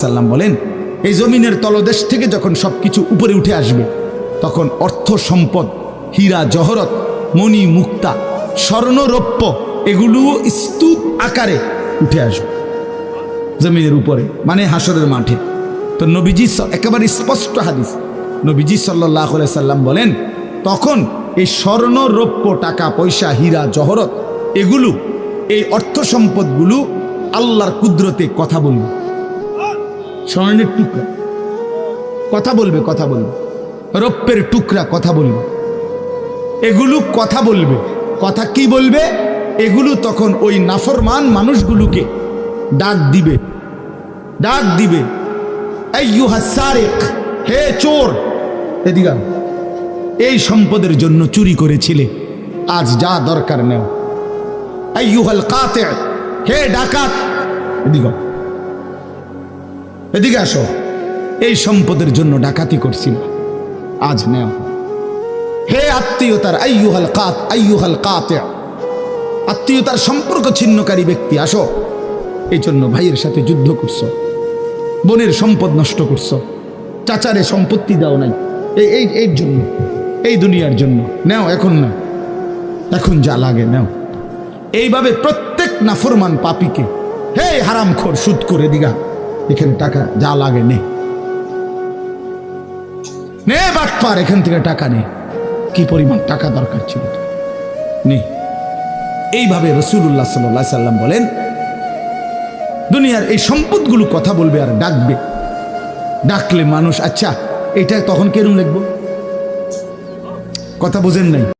সাল্লাম বলেন, এই জমিনের তলদেশ থেকে যখন সবকিছু উপরে উঠে আসবে তখন অর্থ সম্পদ, হীরা জহরত, মণি মুক্তা, স্বর্ণ রৌপ্য এগুলো স্তূপ আকারে উঠে আসবে জমিনের উপরে, মানে হাসরের মাঠে। তো নবীজি একেবারে স্পষ্ট হাদিস, নবীজি সাল্লাল্লাহু আলাইহি সাল্লাম বলেন, তখন এই স্বর্ণ রৌপ্য, টাকা পয়সা, হীরা জহরত এগুলো, এই অর্থ সম্পদগুলো আল্লাহর কুদরতে কথা বলবে। স্বর্ণের টুকরা কথা বলবে, কথা বলবে, রৌপ্যের টুকরা কথা বলবে, এগুলো কথা বলবে। কথা কি বলবে? এগুলো তখন ওই নাফরমান মানুষগুলোকে ডাক দিবে, ডাক দিবে, আইয়ুহাস সারিক, হে চোর, এদিকে এই সম্পদের জন্য চুরি করেছিলে, আজ যা দরকার নেও। আইয়ুহাল কাতি, হে ডাকাত, এদিকে এদিকে আসো, এই সম্পদের জন্য ডাকাতি করছিল, আজ নেও। হে আত্মীয়তার, আইয়ুহাল কাত, আইয়ুহাল কাতি, আত্মীয়তার সম্পর্ক ছিন্নকারী ব্যক্তি, আসো। এই জন্য ভাইয়ের সাথে যুদ্ধ করছো, বোনের সম্পদ নষ্ট করছো, চাচারে সম্পত্তি দাও নাই, এই জন্য, এই দুনিয়ার জন্য নেও, এখন না, এখন যা লাগে নেও। এইভাবে প্রত্যেক নাফরমান পাপীকে, হে হারামখোর সুদখোর, দিঘা এখানে টাকা যা লাগে নে, নে বাটপার, এখান থেকে টাকা নে, কি পরিমাণ টাকা দরকার ছিল নে। এইভাবে রাসূলুল্লাহ সাল্লাল্লাহু আলাইহি সাল্লাম বলেন, দুনিয়ার এই সম্পদগুলো কথা বলবে আর ডাকবে। ডাকলে মানুষ, আচ্ছা এটা তখন কেরম লিখবো? কথা বুঝেন নাই?